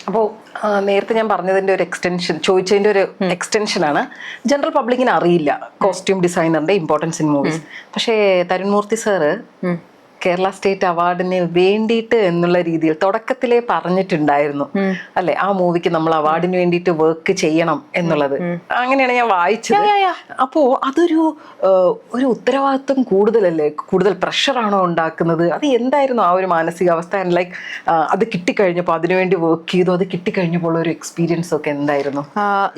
അപ്പോൾ നേരത്തെ ഞാൻ പറഞ്ഞതിൻ്റെ ഒരു എക്സ്റ്റൻഷൻ, ചോദിച്ചതിൻ്റെ ഒരു എക്സ്റ്റൻഷനാണ്. ജനറൽ പബ്ലിക്കിന് അറിയില്ല കോസ്റ്റ്യൂം ഡിസൈനറിന്റെ ഇമ്പോർട്ടൻസ് ഇൻ മൂവീസ്. പക്ഷേ തരുൺ മൂർത്തി സാറ് കേരള സ്റ്റേറ്റ് അവാർഡിന് വേണ്ടിയിട്ട് എന്നുള്ള രീതിയിൽ തുടക്കത്തിലേ പറഞ്ഞിട്ടുണ്ടായിരുന്നു അല്ലെ, ആ മൂവിക്ക് നമ്മൾ അവാർഡിന് വേണ്ടിയിട്ട് വർക്ക് ചെയ്യണം എന്നുള്ളത്. അങ്ങനെയാണ് ഞാൻ വായിച്ചത്. അപ്പോ അതൊരു ഉത്തരവാദിത്വം കൂടുതലല്ലേ, കൂടുതൽ പ്രഷറാണോ ഉണ്ടാക്കുന്നത്? അത് എന്തായിരുന്നു ആ ഒരു മാനസികാവസ്ഥ? ലൈക്ക് അത് കിട്ടിക്കഴിഞ്ഞപ്പോൾ അതിനുവേണ്ടി വർക്ക് ചെയ്തു, അത് കിട്ടിക്കഴിഞ്ഞപ്പോൾ ഒരു എക്സ്പീരിയൻസ് ഒക്കെ എന്തായിരുന്നു?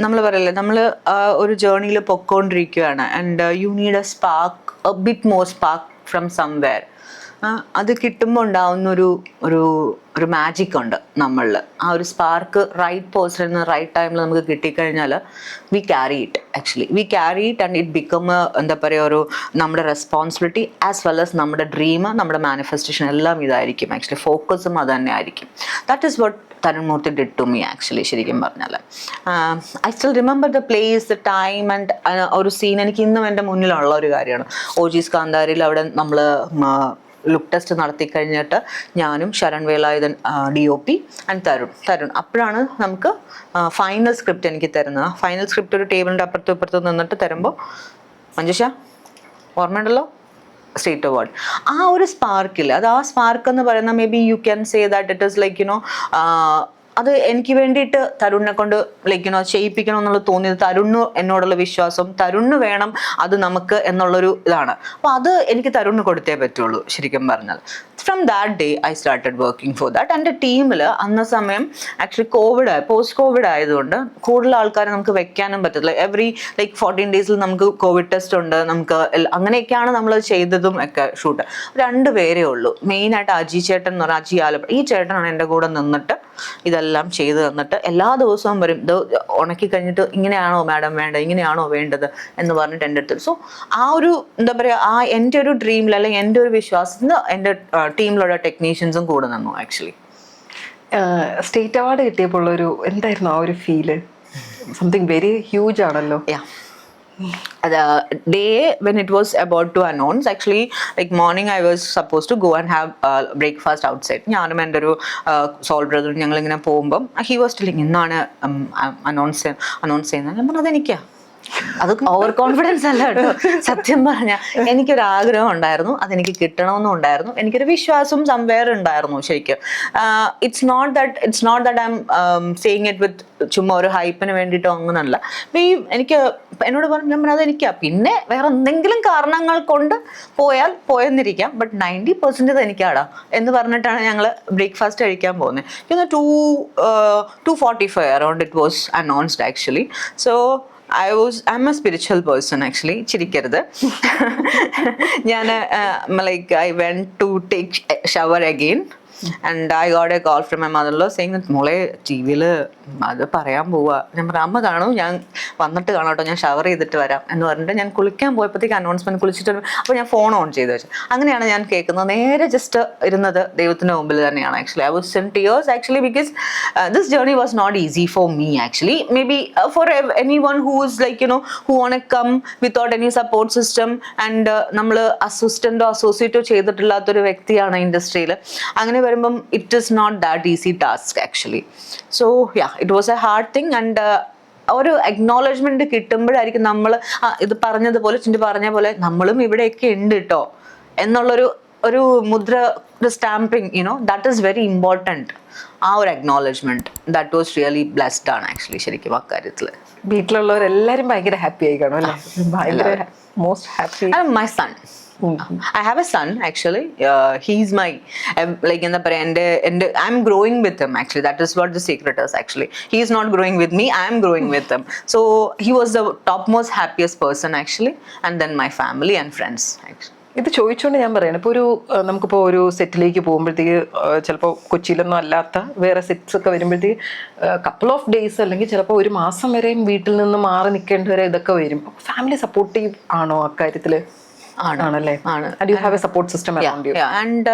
നമ്മൾ പറയല്ലേ, നമ്മൾ ഒരു ജേർണിയിൽ പൊക്കോണ്ടിരിക്കുകയാണ്. And you need a spark, a bit more spark from somewhere. അത് കിട്ടുമ്പോൾ ഉണ്ടാവുന്ന ഒരു മാജിക് ഉണ്ട് നമ്മളിൽ. ആ ഒരു സ്പാർക്ക് റൈറ്റ് പേഴ്സൺ റൈറ്റ് ടൈമിൽ നമുക്ക് കിട്ടിക്കഴിഞ്ഞാൽ we carry it. Actually we carry it and it become എന്താ പറയുക, നമ്മുടെ റെസ്പോൺസിബിലിറ്റി ആസ് വെൽ ആസ് നമ്മുടെ ഡ്രീം, നമ്മുടെ മാനിഫെസ്റ്റേഷൻ എല്ലാം ഇതായിരിക്കും. ആക്ച്വലി ഫോക്കസും അത് തന്നെ ആയിരിക്കും. That is what Tarun Moorthy did to me actually. ശരിക്കും പറഞ്ഞാൽ I still remember the place, the time and ഒരു സീൻ എനിക്ക് ഇന്നും എൻ്റെ മുന്നിലുള്ള ഒരു കാര്യമാണ്. ഓജീസ് കാന്താരിയിൽ അവിടെ നമ്മൾ ലുക്ക് ടെസ്റ്റ് നടത്തി കഴിഞ്ഞിട്ട് ഞാനും ശരൺ വേലായുധൻ DOP ആൻഡ് തരുൺ അപ്പോഴാണ് നമുക്ക് ഫൈനൽ സ്ക്രിപ്റ്റ് എനിക്ക് തരുന്നത്. ഫൈനൽ സ്ക്രിപ്റ്റ് ഒരു ടേബിളിൻ്റെ അപ്പുറത്തും ഇപ്പുറത്തും നിന്നിട്ട് തരുമ്പോൾ, മഞ്ജുഷ ഓർമ്മയുണ്ടല്ലോ സ്റ്റേറ്റ് അവാർഡ്, ആ ഒരു സ്പാർക്കില്ല. അത് ആ സ്പാർക്ക് എന്ന് പറയുന്ന may be you can say that it is like അത് എനിക്ക് വേണ്ടിയിട്ട് തരുണിനെ കൊണ്ട് ലൈക്ക് ചെയ്യിപ്പിക്കണം എന്നുള്ളത് തോന്നിയത്. തരുണിന് എന്നോടുള്ള വിശ്വാസം, തരുണിന് വേണം അത് നമുക്ക് എന്നുള്ളൊരു ഇതാണ്. അപ്പോൾ അത് എനിക്ക് തരുണിന് കൊടുത്തേ പറ്റുള്ളൂ ശരിക്കും പറഞ്ഞാൽ. From that day I started working for that. എൻ്റെ ടീമിൽ അന്ന സമയം ആക്ച്വലി പോസ്റ്റ് കോവിഡ് ആയതുകൊണ്ട് കൂടുതൽ ആൾക്കാരെ നമുക്ക് വെക്കാനും പറ്റത്തില്ല. എവറി 14 ഡേയ്സിൽ നമുക്ക് കോവിഡ് ടെസ്റ്റ് ഉണ്ട്, നമുക്ക് അങ്ങനെയൊക്കെയാണ് നമ്മൾ ചെയ്തതും ഒക്കെ ഷൂട്ട്. 2 പേരേ ഉള്ളൂ മെയിനായിട്ട്. അജി ചേട്ടൻ എന്ന് പറഞ്ഞാൽ അജി ആലപ്പുഴ, ഈ ചേട്ടനാണ് എൻ്റെ കൂടെ നിന്നിട്ട് ഇതെല്ലാം ചെയ്തു തന്നിട്ട് എല്ലാ ദിവസവും വരും, ഇത് ഉണക്കി കഴിഞ്ഞിട്ട് ഇങ്ങനെയാണോ മാഡം വേണ്ടത്, ഇങ്ങനെയാണോ വേണ്ടത് എന്ന് പറഞ്ഞിട്ട് എൻ്റെ അടുത്ത്. സോ ആ ഒരു എന്താ പറയുക, ആ എൻ്റെ ഒരു ഡ്രീമിൽ അല്ലെങ്കിൽ എൻ്റെ ഒരു വിശ്വാസത്തിന് എൻ്റെ ടീമിലുള്ള ടെക്നീഷ്യൻസും കൂടെ നിന്നു ആക്ച്വലി. സ്റ്റേറ്റ് അവാർഡ് കിട്ടിയപ്പോൾ എന്തായിരുന്നു ആ ഒരു ഫീല്? സംതിങ് വെരി ഹ്യൂജ് ആണല്ലോ. The day when it was about to announce, actually morning I was supposed to go and have breakfast outside. ഞാനും എൻ്റെ ഒരു സോൾ ബ്രദറും ഞങ്ങൾ ഇങ്ങനെ പോകുമ്പം he was telling ഇന്നാണ് അനൗൺസ് ചെയ്യുന്നത്. ഞാൻ പറഞ്ഞത് എനിക്കാ, അതൊക്കെ ഓവർ കോൺഫിഡൻസ് അല്ല കേട്ടോ. സത്യം പറഞ്ഞാൽ എനിക്കൊരു ആഗ്രഹം ഉണ്ടായിരുന്നു, അതെനിക്ക് കിട്ടണമെന്നും ഉണ്ടായിരുന്നു, എനിക്കൊരു വിശ്വാസം സംവേർ ഉണ്ടായിരുന്നു ശരിക്കും. It's not that I'm saying it with ചുമ്മാ ഒരു ഹൈപ്പിന് വേണ്ടിയിട്ടോ അങ്ങനല്ല. എനിക്ക് എന്നോട് പറഞ്ഞു അതെനിക്കാ, പിന്നെ വേറെ എന്തെങ്കിലും കാരണങ്ങൾ കൊണ്ട് പോയെന്നിരിക്കാം, ബട്ട് 90% എനിക്കാടാ എന്ന് പറഞ്ഞിട്ടാണ് ഞങ്ങൾ ബ്രേക്ക്ഫാസ്റ്റ് കഴിക്കാൻ പോകുന്നത്. 2:45 around it was announced actually. So I'm a spiritual person actually. ചിരിക്കരുത്. ഞാൻ I went to take a shower again and I got a call from my mother-in-law saying that മോളെ TV-യിൽ അത് പറയാൻ പോവാ. ഞാൻ പറഞ്ഞു അമ്മ കാണൂ, ഞാൻ വന്നിട്ട് കാണാട്ടോ, ഞാൻ ഷവർ ചെയ്തിട്ട് വരാം എന്ന് പറഞ്ഞിട്ട് ഞാൻ കുളിക്കാൻ പോയപ്പോഴത്തേക്ക് അനൗൺസ്മെന്റ് കുളിച്ചിട്ട്, അപ്പോൾ ഞാൻ ഫോൺ ഓൺ ചെയ്ത് വെച്ചു. അങ്ങനെയാണ് ഞാൻ കേൾക്കുന്നത്. നേരെ ജസ്റ്റ് ഇരുന്നത് ദൈവത്തിൻ്റെ മുമ്പിൽ തന്നെയാണ് actually. I was in tears actually because this journey was not easy for me actually. Maybe for anyone who is who want to come without any support system and നമ്മൾ അസിസ്റ്റന്റോ അസോസിയേറ്റോ ചെയ്തിട്ടില്ലാത്തൊരു വ്യക്തിയാണ് ഇൻഡസ്ട്രിയിൽ. അങ്ങനെ വരുമ്പം it is not that easy task actually. So it was a hard thing. And ഒരു acknowledgement കിട്ടുമ്പോഴായിരിക്കും നമ്മൾ ഇത് പറഞ്ഞതുപോലെ ചിന്തി പറഞ്ഞ പോലെ നമ്മളും ഇവിടെയൊക്കെ ഉണ്ട് കേട്ടോ എന്നുള്ളൊരു മുദ്ര, ഒരു stamping, that is very important. ആ ഒരു acknowledgement that was really blessed ആണ് ആക്ച്വലി ശരിക്കും അക്കാര്യത്തിൽ. വീട്ടിലുള്ളവരെല്ലാരും ഭയങ്കര ഹാപ്പി ആയി കാണും അല്ലേ? ഭയങ്കര most happy. My son, I have a son actually. He's my എന്താ പറയാ, എൻ്റെ I'm growing with him actually. That is what the secret is actually. He is not growing with me, I am growing with him. So he was the topmost happiest person actually, and then my family and friends actually. ഇത് ചോദിച്ചുകൊണ്ട് ഞാൻ പറയണം, ഇപ്പോൾ നമുക്കിപ്പോൾ ഒരു സെറ്റിലേക്ക് പോകുമ്പോഴത്തേക്ക് ചിലപ്പോൾ കൊച്ചിയിലൊന്നും അല്ലാത്ത വേറെ സെറ്റ്സ് ഒക്കെ വരുമ്പോഴത്തേക്ക് കപ്പിൾ ഓഫ് ഡേയ്സ് അല്ലെങ്കിൽ ചിലപ്പോൾ 1 മാസം വരെയും വീട്ടിൽ നിന്ന് മാറി നിൽക്കേണ്ടവരെ ഇതൊക്കെ വരും. ഫാമിലി സപ്പോർട്ടീവ് ആണോ അക്കാര്യത്തിൽ? ആണല്ലേ? ആണ്. And you have a support system around you. And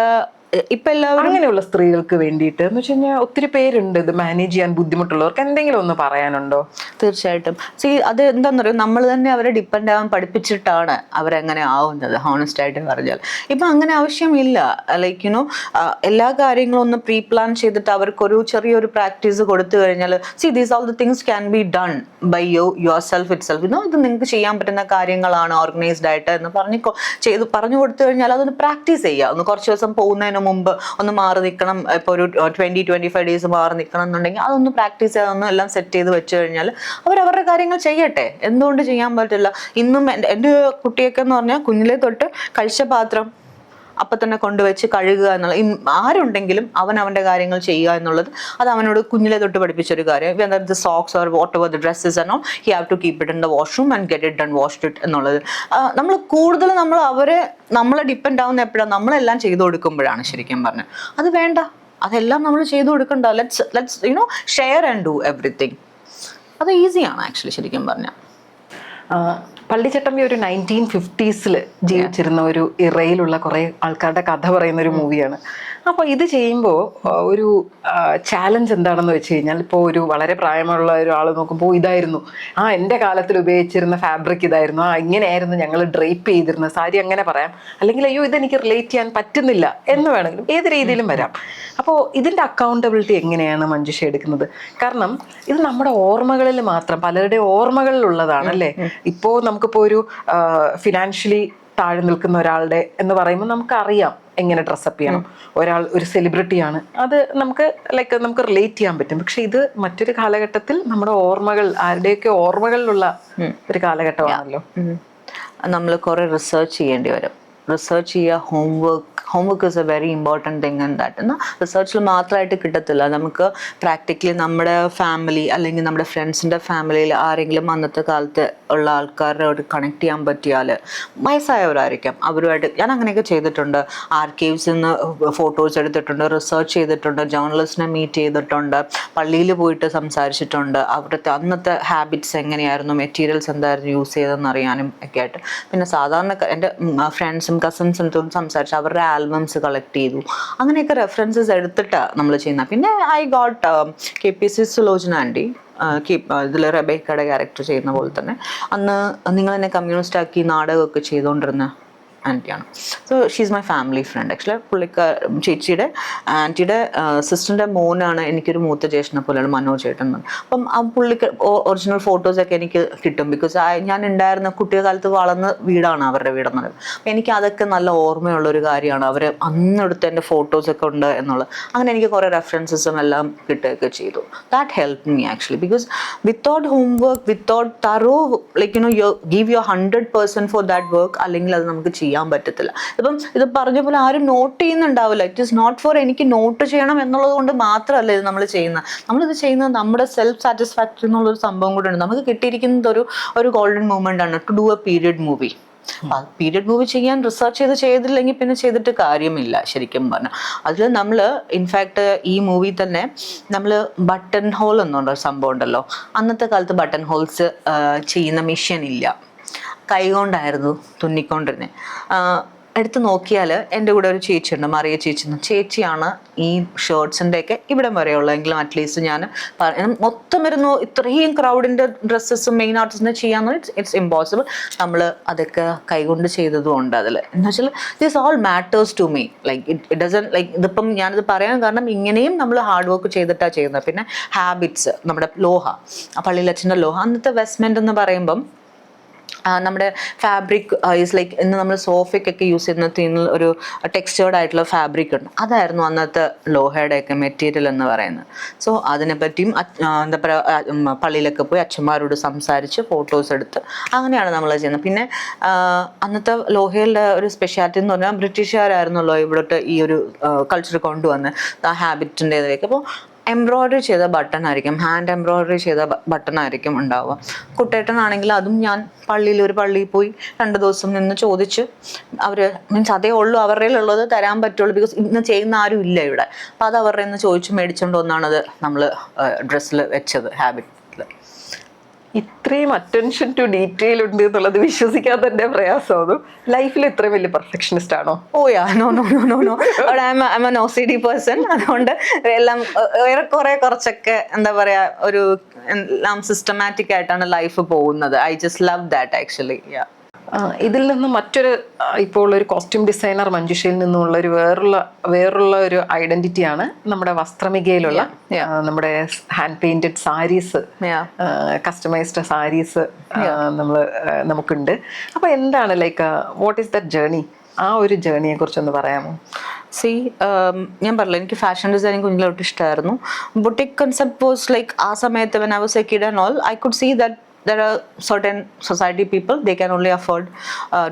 ഇപ്പൊ എല്ലാവരും അങ്ങനെയുള്ള സ്ത്രീകൾക്ക് വേണ്ടിയിട്ട് എന്ന് വെച്ച് കഴിഞ്ഞാൽ ഒത്തിരി പേരുണ്ട് ഇത് മാനേജ് ചെയ്യാൻ ബുദ്ധിമുട്ടുള്ളവർക്ക്, എന്തെങ്കിലും ഒന്ന് പറയാനുണ്ടോ? തീർച്ചയായിട്ടും. അത് എന്താണെന്ന് പറയുക, നമ്മൾ തന്നെ അവരെ ഡിപ്പെൻഡ് ആവാൻ പഠിപ്പിച്ചിട്ടാണ് അവരെങ്ങനെ ആവുന്നത്, ഹോണസ്റ്റ് ആയിട്ട് പറഞ്ഞാൽ. ഇപ്പം അങ്ങനെ ആവശ്യമില്ല. ലൈക്ക് യുനോ എല്ലാ കാര്യങ്ങളും ഒന്ന് പ്രീ പ്ലാൻ ചെയ്തിട്ട് അവർക്കൊരു ചെറിയൊരു പ്രാക്ടീസ് കൊടുത്തു കഴിഞ്ഞാൽ, these all the things can be done by yourself itself. ഇത് നിങ്ങൾക്ക് ചെയ്യാൻ പറ്റുന്ന കാര്യങ്ങളാണ് ഓർഗനൈസ്ഡ് ആയിട്ട് എന്ന് പറഞ്ഞു കൊടുത്തു കഴിഞ്ഞാൽ അതൊന്ന് പ്രാക്ടീസ് ചെയ്യുക. ഒന്ന് കുറച്ച് ദിവസം പോകുന്നതിന് മുമ്പ് ഒന്ന് മാറി നിൽക്കണം, ഇപ്പോൾ ഒരു 20-25 ഡേയ്സ് മാറി നിൽക്കണം എന്നുണ്ടെങ്കിൽ അതൊന്ന് പ്രാക്ടീസ് ചെയ്ത് ഒന്ന് എല്ലാം സെറ്റ് ചെയ്ത് വെച്ച് കഴിഞ്ഞാൽ അവരവരുടെ കാര്യങ്ങൾ ചെയ്യട്ടെ. എന്തുകൊണ്ട് ചെയ്യാൻ പറ്റില്ല? ഇന്നും എൻ്റെ കുട്ടിയൊക്കെ എന്ന് പറഞ്ഞാൽ കുഞ്ഞിലെ തൊട്ട് കഴിച്ച പാത്രം അപ്പം തന്നെ കൊണ്ടുവച്ച് കഴുകുക എന്നുള്ള, ആരുണ്ടെങ്കിലും അവൻ്റെ കാര്യങ്ങൾ ചെയ്യുക എന്നുള്ളത് അത് അവനോട് കുഞ്ഞിലെ തൊട്ട് പഠിപ്പിച്ചൊരു കാര്യം. Whether the socks or whatever the dresses and all, he have to keep it in the washroom and get it done, washed it എന്നുള്ളത്. നമ്മൾ കൂടുതൽ നമ്മളെ ഡിപ്പെൻഡ് ആവുന്ന എപ്പോഴാണ്? നമ്മളെല്ലാം ചെയ്തു കൊടുക്കുമ്പോഴാണ് ശരിക്കും പറഞ്ഞാൽ. അത് വേണ്ട, അതെല്ലാം നമ്മൾ ചെയ്തു കൊടുക്കണ്ട. Let's share and do everything. അത് ഈസിയാണ് ആക്ച്വലി ശരിക്കും പറഞ്ഞാൽ. പള്ളിച്ചട്ടമ്പി ഒരു 1950s ജീവിച്ചിരുന്ന ഒരു ഇറയിലുള്ള കുറേ ആൾക്കാരുടെ കഥ പറയുന്ന ഒരു മൂവിയാണ്. അപ്പോൾ ഇത് ചെയ്യുമ്പോൾ ഒരു ചാലഞ്ച് എന്താണെന്ന് വെച്ച് കഴിഞ്ഞാൽ, ഇപ്പോൾ ഒരു വളരെ പ്രായമുള്ള ഒരാൾ നോക്കുമ്പോൾ ഇതായിരുന്നു എൻ്റെ കാലത്തിൽ ഉപയോഗിച്ചിരുന്ന ഫാബ്രിക്, ഇതായിരുന്നു ഇങ്ങനെയായിരുന്നു ഞങ്ങൾ ഡ്രേപ്പ് ചെയ്തിരുന്ന സാരി, അങ്ങനെ പറയാം. അല്ലെങ്കിൽ അയ്യോ ഇതെനിക്ക് റിലേറ്റ് ചെയ്യാൻ പറ്റുന്നില്ല എന്ന് വേണമെങ്കിലും ഏത് രീതിയിലും വരാം. അപ്പോൾ ഇതിൻ്റെ അക്കൗണ്ടബിലിറ്റി എങ്ങനെയാണ് മഞ്ജുഷ എടുക്കുന്നത്? കാരണം ഇത് നമ്മുടെ ഓർമ്മകളിൽ മാത്രം, പലരുടെ ഓർമ്മകളിലുള്ളതാണല്ലേ. ഇപ്പോൾ നമുക്കിപ്പോൾ ഒരു ഫിനാൻഷ്യലി താഴെ നിൽക്കുന്ന ഒരാളുടെ എന്ന് പറയുമ്പോൾ നമുക്കറിയാം എങ്ങനെ ഡ്രസ്സപ്പ് ചെയ്യണം. ഒരാൾ ഒരു സെലിബ്രിറ്റിയാണ്, അത് നമുക്ക് റിലേറ്റ് ചെയ്യാൻ പറ്റും. പക്ഷെ ഇത് മറ്റൊരു കാലഘട്ടത്തിൽ നമ്മുടെ ഓർമ്മകൾ, ആരുടെയൊക്കെ ഓർമ്മകളിലുള്ള ഒരു കാലഘട്ടമാണല്ലോ. നമ്മൾ കുറെ റിസർച്ച് ചെയ്യേണ്ടി വരും. റിസർച്ച് ചെയ്യുക, homework is a very important thing in that. എന്നാൽ റിസർച്ചിൽ മാത്രമായിട്ട് കിട്ടത്തില്ല. നമുക്ക് പ്രാക്ടിക്കലി നമ്മുടെ ഫാമിലി അല്ലെങ്കിൽ നമ്മുടെ ഫ്രണ്ട്സിൻ്റെ ഫാമിലിയിൽ ആരെങ്കിലും അന്നത്തെ കാലത്ത് ഉള്ള ആൾക്കാരോട് കണക്ട് ചെയ്യാൻ പറ്റിയാൽ, വയസ്സായവരായിരിക്കാം, അവരുമായിട്ട് ഞാൻ അങ്ങനെയൊക്കെ ചെയ്തിട്ടുണ്ട്. ആർക്കൈവ്സിൽ നിന്ന് ഫോട്ടോസ് എടുത്തിട്ടുണ്ട്, റിസർച്ച് ചെയ്തിട്ടുണ്ട്, ജേർണലിസ്റ്റിനെ മീറ്റ് ചെയ്തിട്ടുണ്ട്, പള്ളിയിൽ പോയിട്ട് സംസാരിച്ചിട്ടുണ്ട്, അവിടുത്തെ അന്നത്തെ ഹാബിറ്റ്സ് എങ്ങനെയായിരുന്നു, മെറ്റീരിയൽസ് എന്തായിരുന്നു യൂസ് ചെയ്തതെന്ന് അറിയാനും ഒക്കെ ആയിട്ട്. പിന്നെ സാധാരണ എൻ്റെ ഫ്രണ്ട്സും കസിൻസും സംസാരിച്ച് അവരുടെ ആൽബംസ് കളക്ട് ചെയ്തു. അങ്ങനെയൊക്കെ റെഫറൻസസ് എടുത്തിട്ടാണ് നമ്മൾ ചെയ്യുന്നത്. പിന്നെ I got KPC Sulochana aunty, ഇതിൽ റെബേക്കയുടെ ക്യാരക്ടർ ചെയ്യുന്ന പോലെ തന്നെ അന്ന് നിങ്ങൾ എന്നെ കമ്മ്യൂണിസ്റ്റ് ആക്കി നാടകമൊക്കെ ചെയ്തുകൊണ്ടിരുന്ന ആൻറ്റിയാണ്. So she's my family friend. Actually ചേച്ചിയുടെ ആൻറ്റിയുടെ സിസ്റ്ററിൻ്റെ മോനാണ് എനിക്കൊരു മൂത്ത ജ്യേഷ്ഠനെ പോലെയാണ് മനോജ് ചേട്ടൻ. അപ്പം ആ പുള്ളിക്ക് ഒറിജിനൽ ഫോട്ടോസൊക്കെ എനിക്ക് കിട്ടും. ബിക്കോസ് ഞാൻ ഉണ്ടായിരുന്ന കുട്ടികാലത്ത് വളർന്ന വീടാണ് അവരുടെ വീടെന്നുള്ളത്. അപ്പം എനിക്ക് അതൊക്കെ നല്ല ഓർമ്മയുള്ളൊരു കാര്യമാണ്. അവർ അന്നെടുത്ത് എൻ്റെ ഫോട്ടോസൊക്കെ ഉണ്ട് എന്നുള്ളത്. അങ്ങനെ എനിക്ക് കുറേ റെഫറൻസസും എല്ലാം കിട്ടുകയൊക്കെ ചെയ്തു. That help me actually. Because without homework, without thorough give your 100% for that work, അല്ലെങ്കിൽ അത് നമുക്ക് ചെയ്യാൻ പറ്റത്തില്ല. ഇപ്പം ഇത് പറഞ്ഞ പോലെ ആരും നോട്ട് ചെയ്യുന്നുണ്ടാവില്ല. ഇറ്റ് ഈസ് നോട്ട് ഫോർ എനിക്ക് നോട്ട് ചെയ്യണം എന്നുള്ളത് കൊണ്ട് മാത്രമല്ല ഇത് നമ്മൾ ചെയ്യുന്നത്. നമ്മളിത് ചെയ്യുന്നത് നമ്മുടെ സെൽഫ് സാറ്റിസ്ഫാക്ടറി എന്നുള്ളൊരു സംഭവം കൂടെ ഉണ്ട്. നമുക്ക് കിട്ടിയിരിക്കുന്നത് ഒരു ഗോൾഡൻ മൂമെന്റ് ആണ്, to do a period movie. Period movie ചെയ്യാൻ റിസർച്ച് ചെയ്തില്ലെങ്കിൽ പിന്നെ ചെയ്തിട്ട് കാര്യമില്ല ശരിക്കും പറഞ്ഞാൽ. അതിൽ നമ്മൾ ഇൻഫാക്ട് ഈ മൂവി തന്നെ നമ്മൾ ബട്ടൺ ഹോൾ എന്നുണ്ടോ സംഭവം ഉണ്ടല്ലോ. അന്നത്തെ കാലത്ത് ബട്ടൺ ഹോൾസ് ചെയ്യുന്ന മെഷീൻ ഇല്ല, കൈകൊണ്ടായിരുന്നു തുന്നിക്കൊണ്ടിരുന്നത്. എടുത്ത് നോക്കിയാൽ എൻ്റെ കൂടെ ഒരു ചേച്ചിയുണ്ട്, മറിയ ചേച്ചിയാണ് ഈ ഷർട്ട്സിൻ്റെയൊക്കെ ഇവിടം വരെയുള്ളതെങ്കിലും അറ്റ്ലീസ്റ്റ് ഞാൻ മൊത്തം വരുന്നു ഇത്രയും ക്രൗഡിൻ്റെ ഡ്രസ്സസും മെയിൻ ആർട്ടിസ്റ്റിനെ ചെയ്യാന്ന് ഇറ്റ്സ് ഇമ്പോസിബിൾ. നമ്മൾ അതൊക്കെ കൈകൊണ്ട് ചെയ്തതും ഉണ്ട് അതിൽ. എന്ന് വെച്ചാൽ this all matters to me. Like it doesn't like ഇതിപ്പം ഞാനിത് പറയാൻ കാരണം ഇങ്ങനെയും നമ്മൾ ഹാർഡ് വർക്ക് ചെയ്തിട്ടാണ് ചെയ്യുന്നത്. പിന്നെ ഹാബിറ്റ്സ്, നമ്മുടെ ലോഹ, പള്ളിയിലച്ഛൻ്റെ ലോഹ, അന്നത്തെ വെസ്റ്റ്മെൻ്റ് എന്ന് പറയുമ്പം നമ്മുടെ ഫാബ്രിക് ഈസ് ലൈക്ക് ഇന്ന് നമ്മൾ സോഫയ്ക്കൊക്കെ യൂസ് ചെയ്യുന്ന ഒരു ടെക്സ്ചേർഡ് ആയിട്ടുള്ള ഫാബ്രിക് ഉണ്ട്. അതായിരുന്നു അന്നത്തെ ലോഹയുടെയൊക്കെ മെറ്റീരിയൽ എന്ന് പറയുന്നത്. സോ അതിനെപ്പറ്റിയും എന്താ പറയുക, പള്ളിയിലൊക്കെ പോയി അച്ഛന്മാരോട് സംസാരിച്ച് ഫോട്ടോസ് എടുത്ത് അങ്ങനെയാണ് നമ്മൾ ചെയ്യുന്നത്. പിന്നെ അന്നത്തെ ലോഹയുടെ ഒരു സ്പെഷ്യാലിറ്റി എന്ന് പറഞ്ഞാൽ ബ്രിട്ടീഷുകാരായിരുന്നല്ലോ ഇവിടോട്ട് ഈ ഒരു കൾച്ചർ കൊണ്ടുവന്ന് ആ ഹാബിറ്റിൻ്റെതൊക്കെ. അപ്പോൾ എംബ്രോയ്ഡറി ചെയ്ത ബട്ടൺ ആയിരിക്കും, ഹാൻഡ് എംബ്രോയ്ഡറി ചെയ്ത ബട്ടൺ ആയിരിക്കും ഉണ്ടാവുക. കുട്ടേട്ടനാണെങ്കിൽ അതും ഞാൻ ഒരു പള്ളിയിൽ പോയി 2 ദിവസം നിന്ന് ചോദിച്ച്, അവർ മീൻസ് അതേ ഉള്ളൂ അവരുടെ ഉള്ളത് തരാൻ പറ്റുള്ളൂ, ബിക്കോസ് ഇന്ന് ചെയ്യുന്ന ആരും ഇല്ല ഇവിടെ. അപ്പം അത് അവരുടെ നിന്ന് ചോദിച്ച് മേടിച്ചുകൊണ്ട് വന്നാണത് നമ്മൾ ഡ്രസ്സിൽ വെച്ചത് ഹാബിറ്റിൽ. ഇത്രയും അറ്റൻഷൻ ടു ഡീറ്റെയിൽ ഉണ്ട് എന്നുള്ളത് വിശ്വസിക്കാൻ തന്നെ പ്രയാസമാകുന്നു. ലൈഫിൽ ഇത്രയും വലിയ പെർഫെക്ഷനിസ്റ്റ് ആണോ? Oh yeah, no no no no no, I am an OCD person. അതുകൊണ്ട് എല്ലാം ഏറെക്കുറെ കുറച്ചൊക്കെ എന്താ പറയാ ഒരു എല്ലാം സിസ്റ്റമാറ്റിക് ആയിട്ടാണ് ലൈഫ് പോകുന്നത്. I just love that actually. Yeah. ഇതിൽ നിന്ന് മറ്റൊരു ഇപ്പോൾ ഒരു കോസ്റ്റ്യൂം ഡിസൈനർ മഞ്ജുഷയിൽ നിന്നുള്ള ഒരു വേറുള്ള ഒരു ഐഡന്റിറ്റിയാണ് നമ്മുടെ വസ്ത്രമികയിലുള്ള നമ്മുടെ hand painted saris, customized saris നമുക്കുണ്ട്. അപ്പൊ എന്താണ് like what is that journey? ആ ഒരു ജേർണിയെ കുറിച്ചൊന്ന് പറയാമോ? ഞാൻ പറഞ്ഞില്ല, എനിക്ക് ഫാഷൻ ഡിസൈനിങ് കുഞ്ഞിലോട്ട് ഇഷ്ടമായിരുന്നു. ബുട്ടിക് കൺസെപ്റ്റ് വാസ് ലൈക്ക് ആ സമയത്ത് when I was a kid and all, I could see that there are certain society people, they can only afford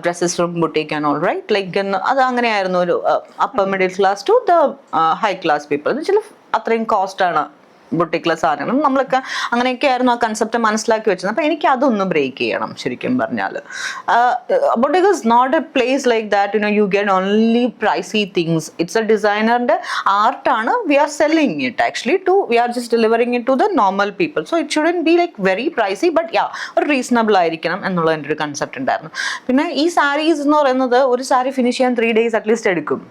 dresses from boutique and all, right? Like അത് അങ്ങനെയായിരുന്നു ഒരു upper middle class to the high class people. എന്ന് വെച്ചാൽ അത്രയും cost ആണ് ബുട്ടിക്കുള്ള സാധനങ്ങൾ. നമ്മളൊക്കെ അങ്ങനെയൊക്കെ ആയിരുന്നു ആ കൺസെപ്റ്റ് മനസ്സിലാക്കി വെച്ചത്. അപ്പം എനിക്ക് അതൊന്ന് ബ്രേക്ക് ചെയ്യണം ശരിക്കും പറഞ്ഞാൽ. Boutique is not a place like that you get only pricey things. It's a ഡിസൈനറിന്റെ ആർട്ടാണ്. We are selling it actually to, we are just delivering it to the normal people. So it shouldn't be like very pricey, but yeah ഒരു reasonable ആയിരിക്കണം എന്നുള്ള എൻ്റെ ഒരു concept ഉണ്ടായിരുന്നു. പിന്നെ ഈ സാരീസ് എന്ന് പറയുന്നത് ഒരു സാരി ഫിനിഷ് ചെയ്യാൻ 3 days അറ്റ്ലീസ്റ്റ് എടുക്കും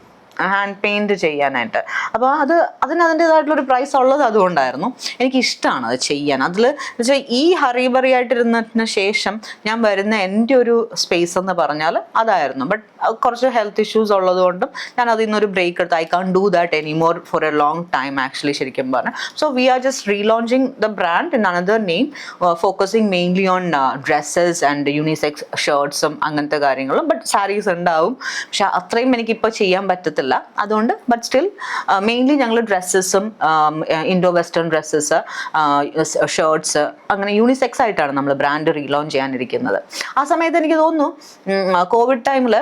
ഹാൻഡ് പെയിന്റ് ചെയ്യാനായിട്ട്. അപ്പോൾ അതിന് അതിൻ്റെതായിട്ടുള്ളൊരു പ്രൈസ് ഉള്ളത് അതുകൊണ്ടായിരുന്നു. എനിക്ക് ഇഷ്ടമാണ് അത് ചെയ്യാൻ. അതിൽ വെച്ചാൽ ഈ ഹറിബറി ആയിട്ടിരുന്നതിന് ശേഷം ഞാൻ വരുന്ന എൻ്റെ ഒരു സ്പേസ് എന്ന് പറഞ്ഞാൽ അതായിരുന്നു. ബട്ട് കുറച്ച് ഹെൽത്ത് ഇഷ്യൂസ് ഉള്ളത് കൊണ്ടും ഞാൻ അതിൽ നിന്നൊരു ബ്രേക്ക് എടുത്ത് I can't do that anymore for a long time actually ശരിക്കും പറഞ്ഞാൽ. So we are just relaunching the brand in another name, focusing mainly on dresses and unisex ഷർട്ട്സും അങ്ങനത്തെ കാര്യങ്ങളും. ബട്ട് സാരീസ് ഉണ്ടാവും, പക്ഷെ അത്രയും എനിക്കിപ്പോൾ ചെയ്യാൻ പറ്റത്തില്ല. അതുകൊണ്ട് ബട്ട് സ്റ്റിൽ മെയിൻലി ഞങ്ങൾ ഡ്രസ്സസും ഇൻഡോ വെസ്റ്റേൺ ഡ്രസ്സസ്, ഷർട്ട്സ് അങ്ങനെ യൂണിസെക്സ് ആയിട്ടാണ് നമ്മൾ ബ്രാൻഡ് റീലോഞ്ച് ചെയ്യാനിരിക്കുന്നത്. ആ സമയത്ത് എനിക്ക് തോന്നുന്നു കോവിഡ് ടൈമിൽ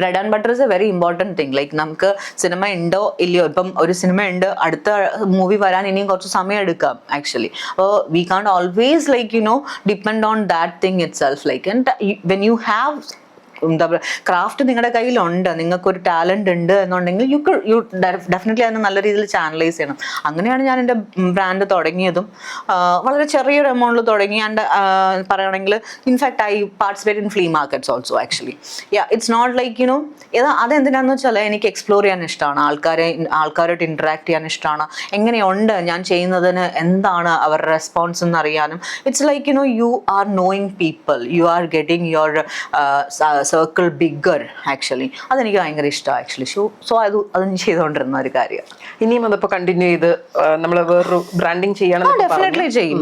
bread and butter is a very important thing. Like നമുക്ക് സിനിമ ഉണ്ടോ ഇല്ലയോ, ഇപ്പം ഒരു സിനിമ ഉണ്ട്, അടുത്ത മൂവി വരാൻ ഇനിയും കുറച്ച് സമയം എടുക്കാം ആക്ച്വലി. അപ്പോൾ വി കാണ്ട് always like depend on that thing it self. Like when you have എന്താ പറയുക ക്രാഫ്റ്റ് നിങ്ങളുടെ കയ്യിലുണ്ട്, നിങ്ങൾക്കൊരു ടാലൻറ്റ് ഉണ്ട് എന്നുണ്ടെങ്കിൽ യു ഡെഫിനറ്റ്ലി അതിനെ നല്ല രീതിയിൽ ചാനലൈസ് ചെയ്യണം. അങ്ങനെയാണ് ഞാൻ എൻ്റെ ബ്രാൻഡ് തുടങ്ങിയതും. വളരെ ചെറിയൊരു എമൗണ്ടിൽ തുടങ്ങി. ആൻഡ് പറയുകയാണെങ്കിൽ in fact I participate in flea markets also actually. It's not like അതെന്തിനാന്ന് വെച്ചാൽ എനിക്ക് എക്സ്പ്ലോർ ചെയ്യാൻ ഇഷ്ടമാണ്, ആൾക്കാരായിട്ട് ഇൻറ്ററാക്ട് ചെയ്യാൻ ഇഷ്ടമാണ്. എങ്ങനെയുണ്ട് ഞാൻ ചെയ്യുന്നതിന്, എന്താണ് അവരുടെ റെസ്പോൺസ് എന്ന് അറിയാനും. It's like you are knowing people, you are getting your circle bigger actually. അതെനിക്ക് ഭയങ്കര ഇഷ്ടമാണ് ആക്ച്വലി. സോ അത് ചെയ്തുകൊണ്ടിരുന്ന ഒരു കാര്യമാണ്. ഇനിയും അതിപ്പോൾ കണ്ടിന്യൂ ചെയ്ത് നമ്മൾ വേറൊരു ബ്രാൻഡിങ് ചെയ്യണം. ഡെഫിനറ്റ്ലി ചെയ്യും.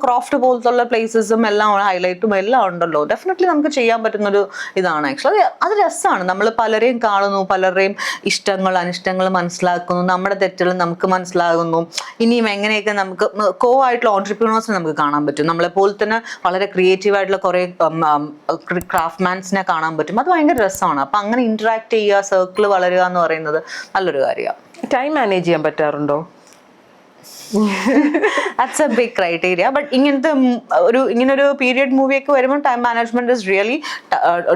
ക്രാഫ്റ്റ് പോലത്തുള്ള പ്ലേസസും എല്ലാം ഹൈലൈറ്റും എല്ലാം ഉണ്ടല്ലോ. ഡെഫിനറ്റ്ലി നമുക്ക് ചെയ്യാൻ പറ്റുന്നൊരു ഇതാണ് ആക്ച്വലി. അത് രസമാണ്. നമ്മൾ പലരെയും കാണുന്നു, പലരുടെയും ഇഷ്ടങ്ങൾ അനിഷ്ടങ്ങൾ മനസ്സിലാക്കുന്നു, നമ്മുടെ തെറ്റുകൾ നമുക്ക് മനസ്സിലാകുന്നു. ഇനിയും എങ്ങനെയൊക്കെ നമുക്ക് ആയിട്ടുള്ള ഓൺട്രപ്രീനേഴ്സിനെ നമുക്ക് കാണാൻ പറ്റും. നമ്മളെപ്പോലെ തന്നെ വളരെ ക്രിയേറ്റീവ് ആയിട്ടുള്ള കുറേ ക്രാഫ്റ്റ്മാൻസിനെ കാണാൻ പറ്റും. അത് ഭയങ്കര രസമാണ്. അപ്പം അങ്ങനെ ഇന്ററാക്ട് ചെയ്യുക, സർക്കിൾ വളരുക എന്ന് പറയുന്നത് നല്ലൊരു കാര്യമാണ്. ടൈം മാനേജ് ചെയ്യാൻ പറ്റാറുണ്ടോ? That's a big criteria. But ഇങ്ങനൊരു പീരിയഡ് മൂവിയൊക്കെ വരുമ്പോൾ time management is really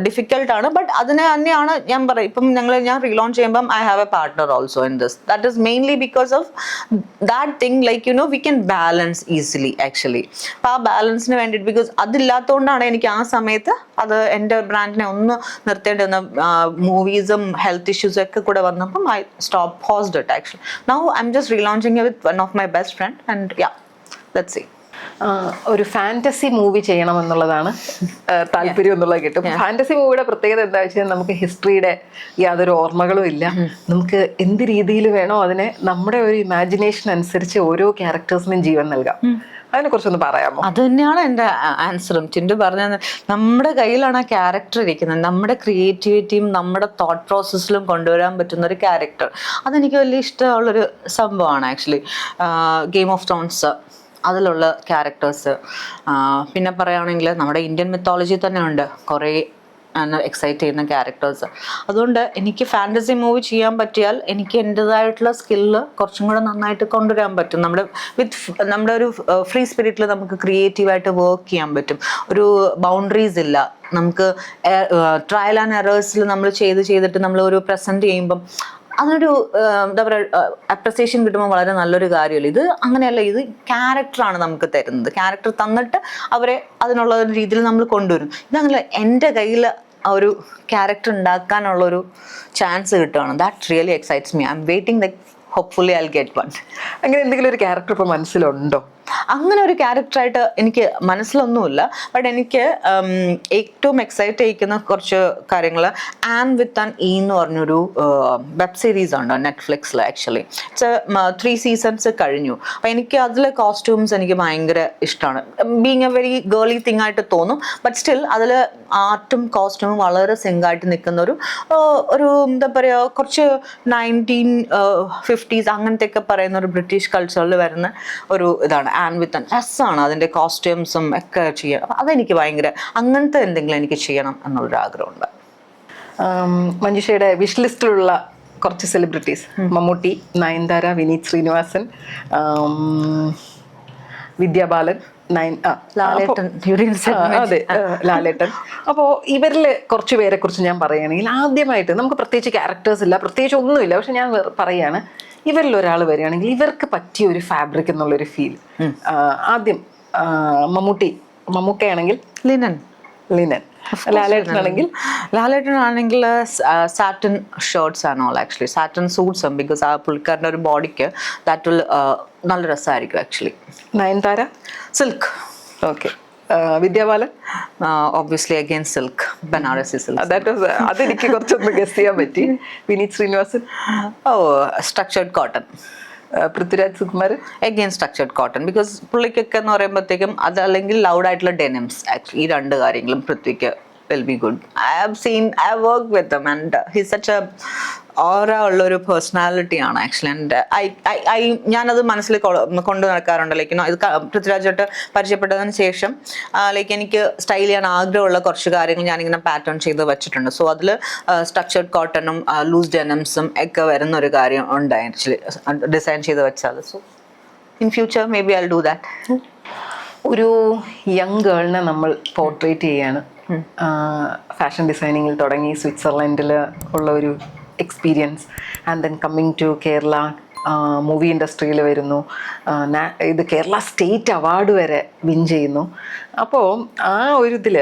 difficult ആണ്. ബട്ട് അതിന് തന്നെയാണ് ഞാൻ പറയും, ഇപ്പം ഞാൻ റീലോഞ്ച് ചെയ്യുമ്പം I have a partner also in this. That is mainly because of that thing like we can balance easily actually. അപ്പം ആ ബാലൻസിന് വേണ്ടിയിട്ട്, ബിക്കോസ് അതില്ലാത്തതുകൊണ്ടാണ് എനിക്ക് ആ സമയത്ത് അത് എൻ്റെ ബ്രാൻഡിനെ ഒന്ന് നിർത്തേണ്ടി വന്ന മൂവീസും ഹെൽത്ത് ഇഷ്യൂസും ഒക്കെ കൂടെ വന്നപ്പം I stop hosted it actually. Now I'm just relaunching with one of my best friend and yeah let's see. ഒരു ഫാന്റസി മൂവി ചെയ്യണം എന്നുള്ളതാണ് താല്പര്യം എന്നുള്ളത് കിട്ടും. ഫാന്റസി മൂവിയുടെ പ്രത്യേകത എന്താ വെച്ചാൽ നമുക്ക് ഹിസ്റ്ററിയുടെ യാതൊരു ഓർമ്മകളും ഇല്ല. നമുക്ക് എന്ത് രീതിയിൽ വേണോ അതിനെ നമ്മുടെ ഒരു ഇമാജിനേഷൻ അനുസരിച്ച് ഓരോ ക്യാരക്ടേഴ്സിനും ജീവൻ നൽകാം. അതിനെ കുറിച്ചൊന്ന് പറയാമോ? അത് തന്നെയാണ് എൻ്റെ ആൻസറും. ടിൻഡു പറഞ്ഞത് നമ്മുടെ കയ്യിലാണ് ആ ക്യാരക്ടർ ഇരിക്കുന്നത്. നമ്മുടെ ക്രിയേറ്റിവിറ്റിയും നമ്മുടെ തോട്ട് പ്രോസസ്സിലും കൊണ്ടുവരാൻ പറ്റുന്ന ഒരു ക്യാരക്ടർ, അതെനിക്ക് വലിയ ഇഷ്ടമുള്ളൊരു സംഭവമാണ് ആക്ച്വലി. ഗെയിം ഓഫ് ത്രോൺസ് അതിലുള്ള ക്യാരക്ടേഴ്സ്, പിന്നെ പറയുകയാണെങ്കിൽ നമ്മുടെ ഇന്ത്യൻ മിത്തോളജി തന്നെ ഉണ്ട് കുറേ എക്സൈറ്റ് ചെയ്യുന്ന ക്യാരക്ടേഴ്സ്. അതുകൊണ്ട് എനിക്ക് ഫാൻറ്റസി മൂവി ചെയ്യാൻ പറ്റിയാൽ എനിക്ക് എൻ്റെതായിട്ടുള്ള സ്കില്ല് കുറച്ചും കൂടെ നന്നായിട്ട് കൊണ്ടുവരാൻ പറ്റും. നമ്മുടെ ഒരു ഫ്രീ സ്പിരിറ്റിൽ നമുക്ക് ക്രിയേറ്റീവായിട്ട് വർക്ക് ചെയ്യാൻ പറ്റും. ഒരു ബൗണ്ടറീസ് ഇല്ല. നമുക്ക് ട്രയൽ ആൻഡ് എറേഴ്സിൽ നമ്മൾ ചെയ്തിട്ട് നമ്മൾ ഒരു പ്രസൻറ്റ് ചെയ്യുമ്പം അതിനൊരു എന്താ പറയുക അപ്രിസിയേഷൻ കിട്ടുമ്പോൾ വളരെ നല്ലൊരു കാര്യമല്ല. ഇത് അങ്ങനെയല്ല, ഇത് ക്യാരക്ടറാണ് നമുക്ക് തരുന്നത്. ക്യാരക്ടർ തന്നിട്ട് അവരെ അതിനുള്ള ഒരു രീതിയിൽ നമ്മൾ കൊണ്ടുവരും. ഇതങ്ങനെ എൻ്റെ കയ്യിൽ ആ ഒരു ക്യാരക്ടർ ഉണ്ടാക്കാനുള്ളൊരു ചാൻസ് കിട്ടുകയാണ്. That really excites me. I M waiting the hopefully I will get one. അങ്ങനെ എന്തെങ്കിലും ഒരു ക്യാരക്ടർ ഇപ്പോൾ മനസ്സിലുണ്ടോ? അങ്ങനെ ഒരു ക്യാരക്ടറായിട്ട് എനിക്ക് മനസ്സിലൊന്നുമില്ല. ബട്ട് എനിക്ക് ഏറ്റവും എക്സൈറ്റ് ചെയ്യിക്കുന്ന കുറച്ച് കാര്യങ്ങൾ ആൻ വിത്ത് ആൻ ഇ എന്ന് പറഞ്ഞൊരു വെബ് സീരീസ് ഉണ്ട് നെറ്റ്ഫ്ലിക്സിൽ. ആക്ച്വലി ഇറ്റ്സ് 3 സീസൺസ് കഴിഞ്ഞു. അപ്പം എനിക്ക് അതിലെ കോസ്റ്റ്യൂംസ് എനിക്ക് ഭയങ്കര ഇഷ്ടമാണ്. Being A very Gely thing ആയിട്ട് തോന്നും, ബട്ട് സ്റ്റിൽ അതിൽ ആർട്ടും കോസ്റ്റ്യൂമും വളരെ സിങ്കായിട്ട് നിൽക്കുന്ന ഒരു എന്താ പറയുക, കുറച്ച് 1950s അങ്ങനത്തെ ഒക്കെ പറയുന്ന ഒരു ബ്രിട്ടീഷ് കൾച്ചറിൽ വരുന്ന ഒരു ഇതാണ് ആൻ വിത്ത് ആൻ. രസമാണ് അതിൻ്റെ കോസ്റ്റ്യൂംസും ഒക്കെ ചെയ്യാൻ. അപ്പം അതെനിക്ക് ഭയങ്കര അങ്ങനത്തെ എന്തെങ്കിലും എനിക്ക് ചെയ്യണം എന്നുള്ളൊരു ആഗ്രഹമുണ്ട്. മഞ്ജുഷയുടെ വിഷ് ലിസ്റ്റിലുള്ള കുറച്ച് സെലിബ്രിറ്റീസ്: മമ്മൂട്ടി, നയൻതാര, വിനീത് ശ്രീനിവാസൻ, വിദ്യാബാലൻ, ലാലേട്ടൻ. അതെ, ലാലേട്ടൻ. അപ്പോൾ ഇവരിൽ കുറച്ച് പേരെ കുറിച്ച് ഞാൻ പറയുകയാണെങ്കിൽ, ആദ്യമായിട്ട് നമുക്ക് പ്രത്യേകിച്ച് ക്യാരക്ടേഴ്സ് ഇല്ല, പ്രത്യേകിച്ച് ഒന്നുമില്ല, പക്ഷെ ഞാൻ പറയുകയാണ്, ഇവരിൽ ഒരാൾ വരികയാണെങ്കിൽ ഇവർക്ക് പറ്റിയ ഒരു ഫാബ്രിക് എന്നുള്ളൊരു ഫീൽ. ആദ്യം മമ്മൂക്കയാണെങ്കിൽ ലിനൻ. ലാലേട്ടനാണെങ്കിൽ സാറ്റൻ ഷർട്ട്സ് ആണ് ഓൾ. ആക്ച്വലി സാറ്റൻ സൂട്ട്സും, ബിക്കോസ് ആ പുള്ളിക്കാരൻ്റെ ഒരു ബോഡിക്ക് ദാറ്റ് വിൽ നല്ല രസമായിരിക്കും actually. Nayanthara silk. Okay. Vidya Balan obviously again silk, Banarasi silk. അതെനിക്ക് കുറച്ചൊന്ന് ഗസ് ചെയ്യാൻ പറ്റി. Vineeth Sreenivasan structured cotton. Prithviraj Sukumar again structured cotton, because പുള്ളിക്കൊക്കെ എന്ന് പറയുമ്പോഴത്തേക്കും അത് അല്ലെങ്കിൽ ലൗഡ് ആയിട്ടുള്ള ഡെനിംസ്. ആക്ച്വലി ഈ 2 കാര്യങ്ങളും പൃഥ്വിക്ക് will be good. I have worked with him and he's such a aura ഉള്ളൊരു പേഴ്സണാലിറ്റി ആണ് ആക്ച്വലി. ആൻഡ് ഞാനത് മനസ്സിൽ കൊണ്ടു നടക്കാറുണ്ട്. ലൈക്ക് ഇത് പൃഥ്വിരാജായിട്ട് പരിചയപ്പെട്ടതിന് ശേഷം ലൈക്ക് എനിക്ക് സ്റ്റൈൽ ചെയ്യാൻ ആഗ്രഹമുള്ള കുറച്ച് കാര്യങ്ങൾ ഞാനിങ്ങനെ പാറ്റേൺ ചെയ്ത് വെച്ചിട്ടുണ്ട്. സോ അതിൽ സ്ട്രക്ചേർഡ് കോട്ടണും ലൂസ് ഡെനംസും ഒക്കെ വരുന്ന ഒരു കാര്യം ഉണ്ട് ആക്ച്വലി ഡിസൈൻ ചെയ്ത് വെച്ചാൽ. So in future maybe I will do that. ഒരു യങ് ഗേളിനെ നമ്മൾ പോർട്രേറ്റ് ചെയ്യാണ്. ഫാഷൻ ഡിസൈനിങ്ങിൽ തുടങ്ങി സ്വിറ്റ്സർലൻഡിൽ ഉള്ള ഒരു experience, and then coming to Kerala, movie ഇൻഡസ്ട്രിയിൽ വരുന്നു, ഇത് കേരള സ്റ്റേറ്റ് അവാർഡ് വരെ വിൻ ചെയ്യുന്നു. അപ്പോൾ ആ ഒരു ഇതിൽ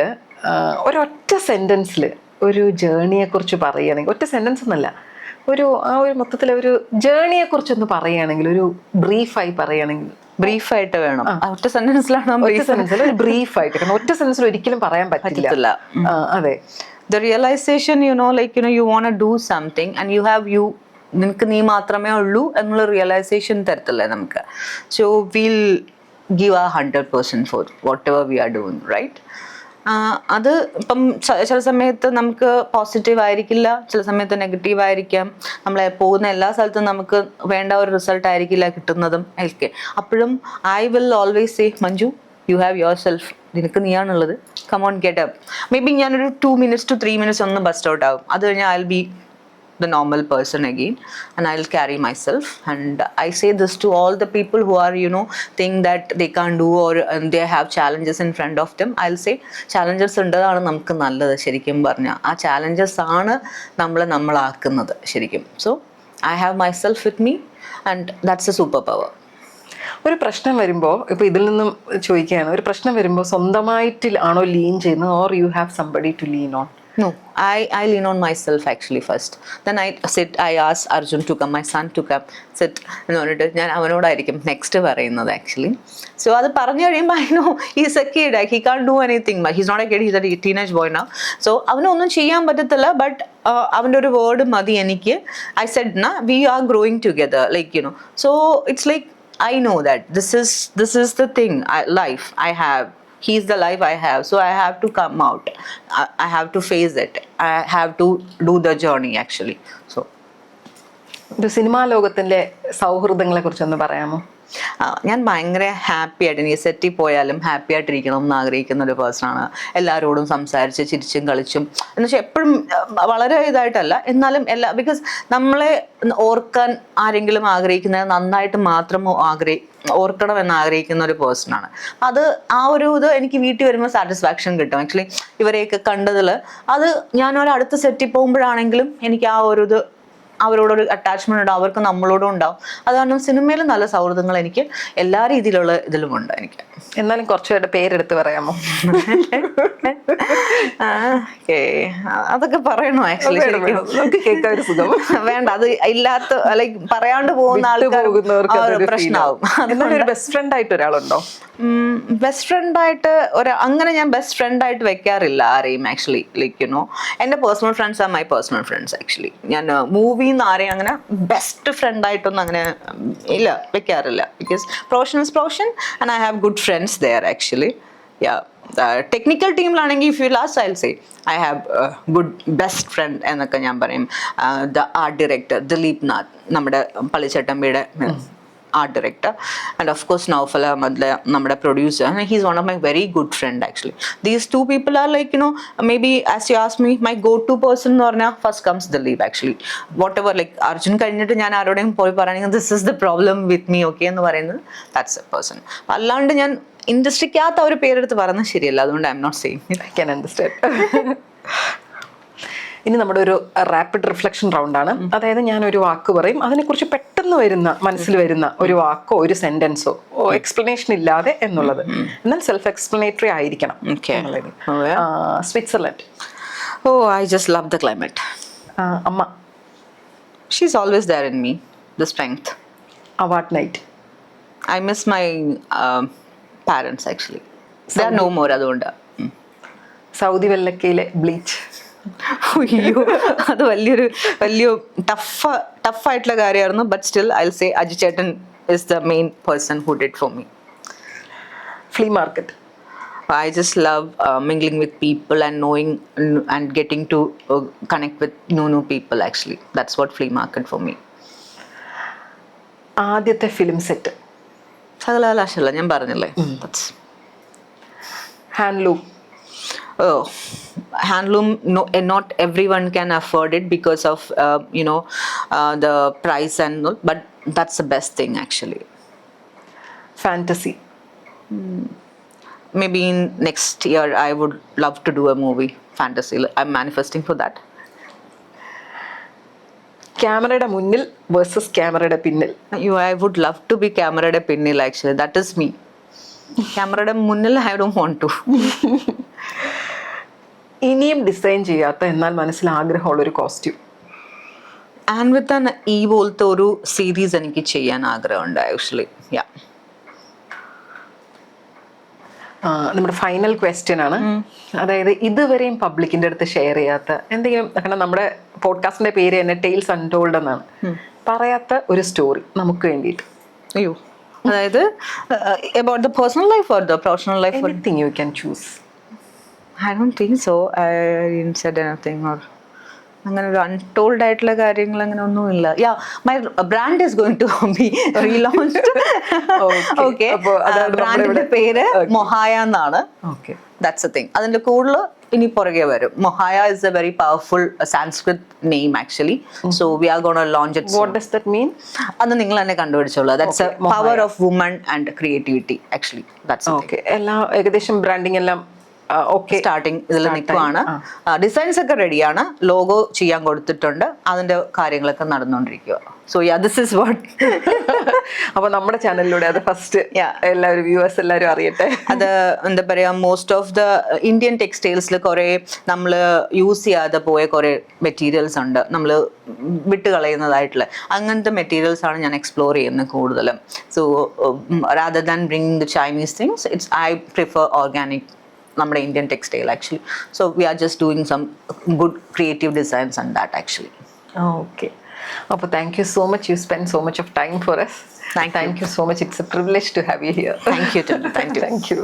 ഒരൊറ്റ സെൻറ്റൻസിൽ ഒരു ജേണിയെക്കുറിച്ച് പറയുകയാണെങ്കിൽ, ഒറ്റ സെൻറ്റൻസ് എന്നല്ല, ആ ഒരു മൊത്തത്തിൽ ഒരു ജേണിയെക്കുറിച്ചൊന്ന് പറയുകയാണെങ്കിൽ, ഒരു ബ്രീഫായി പറയുകയാണെങ്കിൽ. ബ്രീഫായിട്ട് വേണം, ഒറ്റ സെന്റൻസിലാണ്. ഒരു ബ്രീഫായിട്ട്, കാരണം ഒറ്റ സെൻറ്റൻസിൽ ഒരിക്കലും പറയാൻ പറ്റില്ല. അതെ. The realization, you want to do something and you have നിനക്ക് നീ മാത്രമേ ഉള്ളൂ എന്നുള്ള റിയലൈസേഷൻ തരത്തില്ലേ നമുക്ക്. So will give 100% for whatever we are doing, right? അത് ഇപ്പം ചില സമയത്ത് നമുക്ക് പോസിറ്റീവ് ആയിരിക്കില്ല, ചില സമയത്ത് നെഗറ്റീവ് ആയിരിക്കാം. നമ്മളെ പോകുന്ന എല്ലാ സ്ഥലത്തും നമുക്ക് വേണ്ട ഒരു റിസൾട്ട് ആയിരിക്കില്ല കിട്ടുന്നതും ഒക്കെ. അപ്പോഴും I will always say, Manju, you have your self, നിനക്ക് നീയാണുള്ളത്, come on get up. May be ഞാനൊരു 2 minutes to 3 minutes ഒന്ന് ബസ്റ്റ് ഔട്ട് ആവും. അത് കഴിഞ്ഞാൽ I will be the normal person again and I'll carry myself. And I say this to all the people who are think that they can't do or they have challenges in front of them. I'll say challenges ഉണ്ടതാണ് നമുക്ക് നല്ലത്. ശരിക്കും പറഞ്ഞാൽ ആ challenges ആണ് നമ്മളാക്കുന്നത് ശരിക്കും. So I have myself with me and that's a superpower. ഒരു പ്രശ്നം വരുമ്പോൾ, ഇപ്പോൾ ഇതിൽ നിന്നും ചോദിക്കുകയാണ്, ഒരു പ്രശ്നം വരുമ്പോൾ സ്വന്തമായിട്ട് ആണോ ലീൻ ചെയ്യുന്നത്, or you have somebody to lean on? No, I lean on myself actually first. Then I ask Arjun to come, my son to come, sit എന്ന് പറഞ്ഞിട്ട് ഞാൻ അവനോടായിരിക്കും നെക്സ്റ്റ് പറയുന്നത് ആക്ച്വലി. സോ അത് പറഞ്ഞു കഴിയുമ്പോൾ I know he's a kid, he can't do anything much. He's not a kid, he's a teenage boy now. So അവനൊന്നും ചെയ്യാൻ പറ്റത്തില്ല, ബട്ട് അവൻ്റെ ഒരു വേർഡ് മതി എനിക്ക്. I said, we are growing together, so it's like I know that this is the thing, life I have. He's the life I have, so I have to come out. I have to face it. I have to do the journey actually. So ഒരു cinema ലോകത്തിൻ്റെ സൗഹൃദങ്ങളെ കുറിച്ചൊന്ന് പറയാമോ? ഞാൻ ഭയങ്കര happy ആയിട്ട്, ഈ സെറ്റിൽ പോയാലും happy ആയിട്ടിരിക്കണം എന്ന് ആഗ്രഹിക്കുന്ന ഒരു പേഴ്സണാണ്. എല്ലാവരോടും സംസാരിച്ച് ചിരിച്ചും കളിച്ചും, എന്ന് വെച്ചാൽ എപ്പോഴും വളരെ ഇതായിട്ടല്ല, എന്നാലും ബിക്കോസ് നമ്മളെ ഓർക്കാൻ ആരെങ്കിലും ആഗ്രഹിക്കുന്നത് നന്നായിട്ട് മാത്രം ഓർക്കണം എന്ന് ആഗ്രഹിക്കുന്ന ഒരു പേഴ്സണാണ്. അത് ആ ഒരു ഇത് എനിക്ക് വീട്ടിൽ വരുമ്പോൾ സാറ്റിസ്ഫാക്ഷൻ കിട്ടും ആക്ച്വലി. ഇവരെയൊക്കെ കണ്ടതിൽ അത് ഞാൻ അടുത്ത സെറ്റിൽ പോകുമ്പോഴാണെങ്കിലും എനിക്ക് ആ ഒരു ഇത് അവരോടൊരു അറ്റാച്ച്മെന്റ് ഉണ്ടാവും, അവർക്ക് നമ്മളോടും ഉണ്ടാവും. അത് കാരണം സിനിമയിൽ നല്ല സൗഹൃദങ്ങൾ എനിക്ക് എല്ലാ രീതിയിലുള്ള ഇതിലുമുണ്ട് എനിക്ക്. എന്നാലും കുറച്ചുപേരുടെ പേരെടുത്ത് പറയാമോ? അതൊക്കെ പറയണോ ആക്ച്വലി? കേൾക്കാൻ ഒരു സുഖം. വേണ്ട, അത് ഇല്ലാത്ത ലൈക്ക് പറയാണ്ട് പോകുന്ന ആൾക്കാർക്ക് പ്രശ്നമാവും. ഒരു ബെസ്റ്റ് ഫ്രണ്ട് ആയിട്ട് ഒരാളുണ്ടോ? ബെസ്റ്റ് ഫ്രണ്ടായിട്ട് അങ്ങനെ ഞാൻ ബെസ്റ്റ് ഫ്രണ്ടായിട്ട് വെക്കാറില്ല ആരെയും ആക്ച്വലി. ലൈക്ക് യുനോ എൻ്റെ personal friends are my personal friends actually. ഞാൻ മൂവിന്ന് ആരെയും അങ്ങനെ ബെസ്റ്റ് ഫ്രണ്ടായിട്ടൊന്നും അങ്ങനെ ഇല്ല, വെക്കാറില്ല. Because profession is profession and I have good friends there actually. Technical ടീമിലാണെങ്കിൽ if you last I will say I have good best friend എന്നൊക്കെ ഞാൻ പറയും. The art director Dileep Nath, നമ്മുടെ പള്ളിച്ചട്ടമ്പിയുടെ art director, and of course Naufal Ahmad, നമ്മുടെ producer, and he's one of my very good friend actually. These two people are like, you know, maybe as you ask me, my go-to person എന്ന് പറഞ്ഞാൽ first comes Dilip actually. Whatever, like Arjun കഴിഞ്ഞിട്ട് ഞാൻ ആരോടെയും പോയി പറയുകയാണെങ്കിൽ this is the problem with me, okay എന്ന് പറയുന്നത് that's a person. അല്ലാണ്ട് ഞാൻ ഇൻഡസ്ട്രിക്കകത്ത് ഒരു പേരെടുത്ത് പറയുന്നത് ശരിയല്ല, അതുകൊണ്ട് I'm not saying it. I can understand. ഇനി നമ്മുടെ ഒരു റാപ്പിഡ് റിഫ്ലക്ഷൻ റൗണ്ടാണ്. അതായത് ഞാൻ ഒരു വാക്ക് പറയും, അതിനെക്കുറിച്ച് പെട്ടെന്ന് മനസ്സിൽ വരുന്ന ഒരു വാക്കോ ഒരു സെന്റൻസോ എക്സ്പ്ലനേഷൻ ഇല്ലാതെ എന്നുള്ളത്, എന്നാൽ സെൽഫ് എക്സ്പ്ലനേറ്ററി ആയിരിക്കണം. Switzerland. Oh, I just love the climate. അമ്മ. She's always there in me, the strength. Award night. I miss my parents actually. They are no more, അതുകൊണ്ട്. സൗദി വെള്ളക്കയിലെ ബ്ലീച്ച്. അയ്യോ, അത് വലിയ ടഫായിട്ടുള്ള കാര്യമായിരുന്നു. But still I will say Aju ചേട്ടൻ is the main person who did for me. Flea market. I just love mingling with people and knowing and getting to connect with new people actually. That's what flea market for me. ആദ്യത്തെ film set. സകലകലാശാല, ഞാൻ പറഞ്ഞില്ലേ. Handloom. Oh, handloom, no, not everyone can afford it because of the price and all, but that's the best thing actually. Fantasy. Maybe in next year I would love to do a movie fantasy. I'm manifesting for that. ക്യാമറയുടെ മുന്നിൽ versus ക്യാമറയുടെ പിന്നിൽ. I would love to be ക്യാമറയുടെ പിന്നിൽ actually. That is me. ക്യാമറയുടെ മുന്നിൽ I don't want to. ഇനിയും design ചെയ്യാത്ത എന്നാൽ മനസ്സിൽ ആഗ്രഹമുള്ളൊരു കോസ്റ്റ്യൂം. ആൻഡ് വിത്ത് ആൻ ഈ പോലത്തെ ഒരു സീരീസ് എനിക്ക് ചെയ്യാൻ ആഗ്രഹമുണ്ട് ആക്ച്വലി. യാ. നമ്മുടെ ഫൈനൽ ക്വസ്റ്റ്യൻ ആണ്. അതായത് ഇതുവരെയും പബ്ലിക്കിന്റെ അടുത്ത് ഷെയർ ചെയ്യാത്ത എന്തെങ്കിലും, കാരണം നമ്മുടെ പോഡ്കാസ്റ്റിന്റെ പേര് തന്നെ ടെയിൽസ് അൺടോൾഡ് എന്നാണ്, പറയാത്ത ഒരു സ്റ്റോറി നമുക്ക് വേണ്ടിയിട്ട്. അയ്യോ, അതായത് about the personal life or the professional life? Anything you can choose. I don't think so. I didn't said anything or അങ്ങനെ ഒരു അൺടോൾഡ് ആയിട്ടുള്ള കാര്യങ്ങൾ അങ്ങനെ ഒന്നുമില്ല. Yeah, my brand is going to be relaunched. Okay, ബ്രാൻഡിന്റെ പേര് മൊഹായ എന്നാണ്. Okay, that's a thing. അതിന്റെ കൂടുതൽ ഇനി പുറകെ വരും. Mohaya is a very powerful Sanskrit name actually. So we are gonna launch it. What does that mean? അത് നിങ്ങൾ തന്നെ കണ്ടുപിടിച്ചോളൂ. That's a power of woman and creativity actually. That's okay. എല്ലാ ഏകദേശം ബ്രാൻഡിങ് എല്ലാം സ്റ്റാർട്ടിങ് ഇതിൽ നിൽക്കുവാണ്. ഡിസൈൻസ് ഒക്കെ റെഡിയാണ്, ലോഗോ ചെയ്യാൻ കൊടുത്തിട്ടുണ്ട്, അതിന്റെ കാര്യങ്ങളൊക്കെ നടന്നുകൊണ്ടിരിക്കുക. So yeah, this is what. അപ്പൊ നമ്മുടെ ചാനലിലൂടെ അത് ഫസ്റ്റ് എല്ലാവരും വ്യൂവേഴ്സ് എല്ലാവരും അറിയട്ടെ. അത് എന്താ പറയാ, മോസ്റ്റ് ഓഫ് ദ ഇന്ത്യൻ ടെക്സ്റ്റൈൽസിൽ കുറെ നമ്മൾ യൂസ് ചെയ്യാതെ പോയ കുറെ മെറ്റീരിയൽസ് ഉണ്ട്, നമ്മൾ വിട്ടുകളയുന്നതായിട്ടുള്ള അങ്ങനത്തെ മെറ്റീരിയൽസ് ആണ് ഞാൻ എക്സ്പ്ലോർ ചെയ്യുന്നത് കൂടുതലും. So rather than bringing the Chinese things, it's I prefer organic, നമ്മുടെ Indian textile actually. So we are just doing some good creative designs and that actually. Okay, അപ്പോൾ thank you so much. You spend so much of time for us. Thank you so much. It's a privilege to have you here. Thank you. Thank you.